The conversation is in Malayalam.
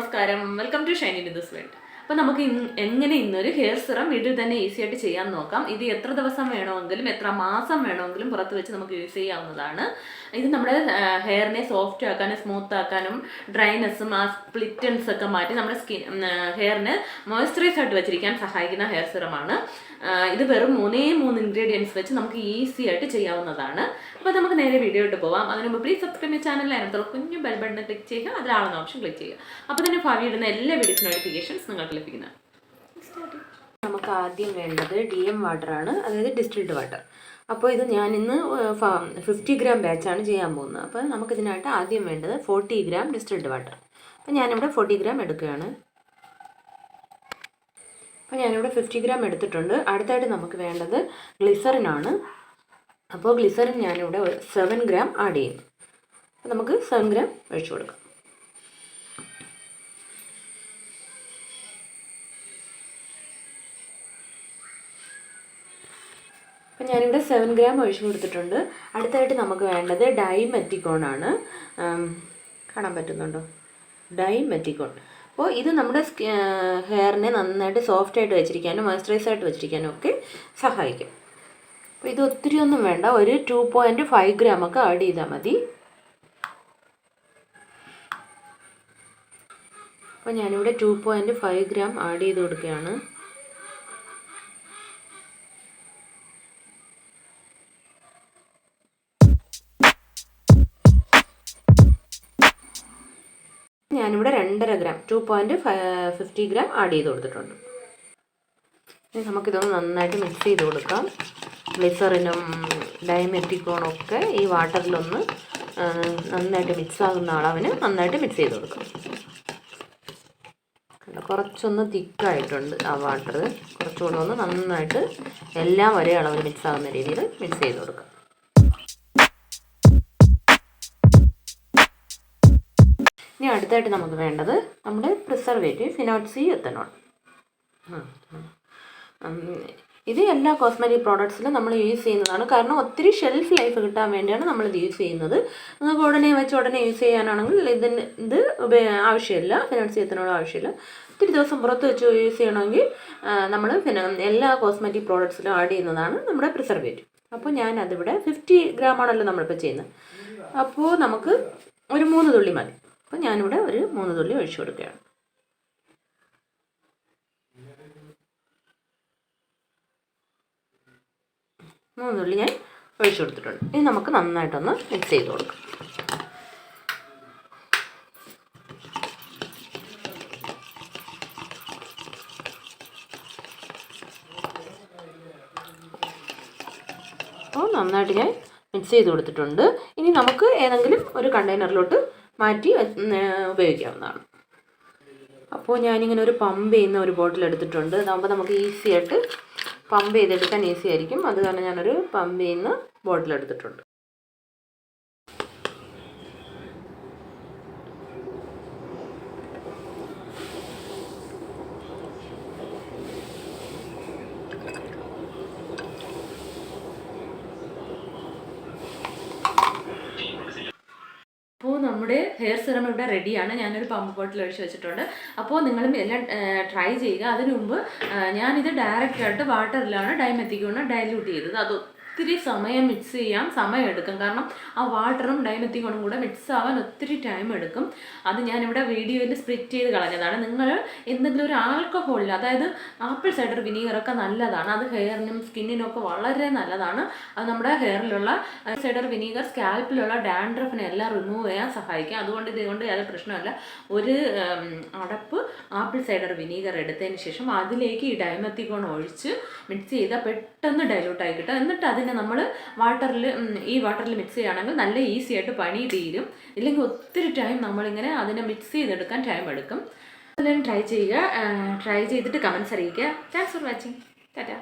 നമസ്കാരം, വെൽക്കം ടു Shynibindhu'sworld. അപ്പോൾ നമുക്ക് എങ്ങനെ ഇന്നൊരു ഹെയർ സിറം വീട്ടിൽ തന്നെ ഈസി ആയിട്ട് ചെയ്യാൻ നോക്കാം. ഇത് എത്ര ദിവസം വേണമെങ്കിലും എത്ര മാസം വേണമെങ്കിലും പുറത്ത് വെച്ച് നമുക്ക് യൂസ് ചെയ്യാവുന്നതാണ്. ഇത് നമ്മുടെ ഹെയറിനെ സോഫ്റ്റ് ആക്കാനും സ്മൂത്ത് ആക്കാനും ഡ്രൈനെസ്സും ആ സ്പ്ലിറ്റൻസ് ഒക്കെ മാറ്റി നമ്മുടെ ഹെയറിനെ മോയ്സ്ചറൈസ് ആയിട്ട് വെച്ചിരിക്കാൻ സഹായിക്കുന്ന ഹെയർ സിറമാണ്. ഇത് വെറും 3 ഇൻഗ്രീഡിയൻസ് വെച്ച് നമുക്ക് ഈസി ആയിട്ട് ചെയ്യാവുന്നതാണ്. അപ്പോൾ നമുക്ക് നേരെ വീഡിയോ ഇട്ട് പോവാം. അതിന് മുമ്പ് പ്ലീസ് സബ്സ്ക്രൈബ് ചെയ്യുക, ചാനൽ അതിനകത്തുള്ള കുഞ്ഞു ബെൽ ബട്ടൺ ക്ലിക്ക് ചെയ്യുക, അതിലാണെന്ന ഓപ്ഷൻ ക്ലിക്ക് ചെയ്യുക. അപ്പോൾ തന്നെ ഭാവി ഇടുന്ന എല്ലാ വീഡിയോസ് നോട്ടിഫിക്കേഷൻസ് നിങ്ങൾക്ക് ലഭിക്കുന്നത്. നമുക്ക് ആദ്യം വേണ്ടത് DM വാട്ടറാണ്, അതായത് ഡിസ്റ്റിൽഡ് വാട്ടർ. അപ്പോൾ ഇത് ഞാനിന്ന് 50 ഗ്രാം ബാച്ചാണ് ചെയ്യാൻ പോകുന്നത്. അപ്പോൾ നമുക്കിതിനായിട്ട് ആദ്യം വേണ്ടത് 40 ഗ്രാം ഡിസ്റ്റിൽഡ് വാട്ടർ. അപ്പോൾ ഞാനിവിടെ 40 ഗ്രാം എടുക്കുകയാണ്. അപ്പോൾ ഞാനിവിടെ 50 ഗ്രാം എടുത്തിട്ടുണ്ട്. അടുത്തായിട്ട് നമുക്ക് വേണ്ടത് ഗ്ലിസറിനാണ്. അപ്പോൾ ഗ്ലിസറിൻ ഞാനിവിടെ 7 ഗ്രാം ആഡ് ചെയ്യുന്നു. അപ്പോൾ നമുക്ക് 7 ഗ്രാം ഒഴിച്ചു കൊടുക്കാം. അപ്പോൾ ഞാനിവിടെ 7 ഗ്രാം ഒഴിച്ചു കൊടുത്തിട്ടുണ്ട്. അടുത്തായിട്ട് നമുക്ക് വേണ്ടത് ഡൈമെത്തിക്കോണാണ്. കാണാൻ പറ്റുന്നുണ്ടോ? ഡൈമെത്തിക്കോൺ. അപ്പോൾ ഇത് നമ്മുടെ ഹെയറിനെ നന്നായിട്ട് സോഫ്റ്റായിട്ട് വെച്ചിരിക്കാനും മോയ്സ്ചറൈസ് ആയിട്ട് വെച്ചിരിക്കാനും ഒക്കെ സഹായിക്കും. അപ്പോൾ ഇത് ഒത്തിരി ഒന്നും വേണ്ട, ഒരു 2.5 ഗ്രാം ഒക്കെ ആഡ് ചെയ്താൽ മതി. അപ്പോൾ ഞാനിവിടെ 2.5 ഗ്രാം ആഡ് ചെയ്ത് കൊടുക്കുകയാണ്. ഞാനിവിടെ 2.5 ഗ്രാം 2.50 ഗ്രാം ആഡ് ചെയ്ത് കൊടുത്തിട്ടുണ്ട്. ഇനി നമുക്കിതൊന്ന് നന്നായിട്ട് മിക്സ് ചെയ്ത് കൊടുക്കാം. ഗ്ലിസറിനും ഡൈമെത്തിക്കോണും ഒക്കെ ഈ വാട്ടറിലൊന്ന് നന്നായിട്ട് മിക്സ് ആകുന്ന അളവിന് നന്നായിട്ട് മിക്സ് ചെയ്ത് കൊടുക്കാം. കുറച്ചൊന്ന് തിക്കായിട്ടുണ്ട് ആ വാട്ടർ. കുറച്ചുകൂടെ ഒന്ന് നന്നായിട്ട് എല്ലാം ഒരേ അളവിൽ മിക്സ് ആകുന്ന രീതിയിൽ മിക്സ് ചെയ്ത് കൊടുക്കാം. ഇനി അടുത്തായിട്ട് നമുക്ക് വേണ്ടത് നമ്മുടെ പ്രിസർവേറ്റീവ് ഫിനോക്സി എത്തനോൾ. ഇത് എല്ലാ കോസ്മെറ്റിക് പ്രോഡക്ട്സിലും നമ്മൾ യൂസ് ചെയ്യുന്നതാണ്. കാരണം ഒത്തിരി ഷെൽഫ് ലൈഫ് കിട്ടാൻ വേണ്ടിയാണ് നമ്മളിത് യൂസ് ചെയ്യുന്നത്. നമുക്ക് ഉടനെ വെച്ച് ഉടനെ യൂസ് ചെയ്യാനാണെങ്കിൽ ഇത് ആവശ്യമില്ല, ഫിനോക്സി എത്തനോൾ ആവശ്യമില്ല. ഒത്തിരി ദിവസം പുറത്ത് വെച്ച് യൂസ് ചെയ്യണമെങ്കിൽ നമ്മൾ എല്ലാ കോസ്മെറ്റിക് പ്രോഡക്ട്സിലും ആഡ് ചെയ്യുന്നതാണ് നമ്മുടെ പ്രിസർവേറ്റീവ്. അപ്പോൾ ഞാനതിവിടെ 50 ഗ്രാമാണല്ലോ നമ്മളിപ്പോൾ ചെയ്യുന്നത്. അപ്പോൾ നമുക്ക് ഒരു 3 തുള്ളി മതി. അപ്പോൾ ഞാനിവിടെ ഒരു 3 തുള്ളി ഒഴിച്ചു കൊടുക്കുകയാണ്. തുള്ളി ഞാൻ ഒഴിച്ചു കൊടുത്തിട്ടുണ്ട്. ഇനി നമുക്ക് നന്നായിട്ടൊന്ന് മിക്സ് ചെയ്ത് കൊടുക്കാം. അപ്പോൾ നന്നായിട്ട് ഞാൻ മിക്സ് ചെയ്ത് കൊടുത്തിട്ടുണ്ട്. ഇനി നമുക്ക് ഏതെങ്കിലും ഒരു കണ്ടെയ്നറിലോട്ട് മാറ്റി ഉപയോഗിക്കാവുന്നതാണ്. അപ്പോൾ ഞാനിങ്ങനെ ഒരു പമ്പ് ചെയ്യുന്ന ഒരു ബോട്ടിൽ എടുത്തിട്ടുണ്ട്. അതാകുമ്പോൾ നമുക്ക് ഈസി ആയിട്ട് പമ്പ് ചെയ്തെടുക്കാൻ ഈസി ആയിരിക്കും. അത് കാരണം ഞാനൊരു പമ്പ് ചെയ്യുന്ന ബോട്ടിൽ എടുത്തിട്ടുണ്ട്. അപ്പോൾ നമ്മുടെ ഹെയർ സിറം ഇവിടെ റെഡിയാണ്. ഞാനൊരു പമ്പ് ബോട്ടിൽ ഒഴിച്ച് വെച്ചിട്ടുണ്ട്. അപ്പോൾ നിങ്ങളും എല്ലാം ട്രൈ ചെയ്യുക. അതിനു മുമ്പ് ഞാനിത് ഡയറക്റ്റായിട്ട് വാട്ടറിലാണ് ഡൈമെത്തിക്കോൺ ഡൈല്യൂട്ട് ചെയ്തത്. അത് ഒത്തിരി സമയം മിക്സ് ചെയ്യാൻ സമയം എടുക്കും. കാരണം ആ വാട്ടറും ഡൈമെത്തിക്കോണും കൂടെ മിക്സ് ആവാൻ ഒത്തിരി ടൈം എടുക്കും. അത് ഞാനിവിടെ വീഡിയോയിൽ സ്പ്ലിറ്റ് ചെയ്ത് കളഞ്ഞതാണ്. നിങ്ങൾ എന്തെങ്കിലും ഒരു ആൽക്കഹോളിൽ, അതായത് ആപ്പിൾ സൈഡർ വിനീഗറൊക്കെ നല്ലതാണ്. അത് ഹെയറിനും സ്കിന്നിനും ഒക്കെ വളരെ നല്ലതാണ്. അത് നമ്മുടെ ഹെയറിലുള്ള സൈഡർ വിനീഗർ സ്കാൽപ്പിലുള്ള ഡാൻഡ്രഫിനെ എല്ലാം റിമൂവ് ചെയ്യാൻ സഹായിക്കും. അതുകൊണ്ട് ഇതുകൊണ്ട് യാതൊരു പ്രശ്നമല്ല. ഒരു അടപ്പ് ആപ്പിൾ സൈഡർ വിനീഗർ എടുത്തതിന് ശേഷം അതിലേക്ക് ഈ ഡൈമെത്തിക്കോൺ ഒഴിച്ച് മിക്സ് ചെയ്താൽ പെട്ടെന്ന് ഡൈലൂട്ടായി കിട്ടും. എന്നിട്ട് അതിനെ നമ്മൾ ഈ വാട്ടറിൽ മിക്സ് ചെയ്യുകയാണെങ്കിൽ നല്ല ഈസി ആയിട്ട് പണി തീരും. ഇല്ലെങ്കിൽ ഒത്തിരി ടൈം നമ്മളിങ്ങനെ അതിനെ മിക്സ് ചെയ്തെടുക്കാൻ ടൈം എടുക്കും. അതെല്ലാം ട്രൈ ചെയ്യുക. ട്രൈ ചെയ്തിട്ട് കമൻറ്റ്സ് അറിയിക്കുക. Thanks for watching. ടാറ്റാ.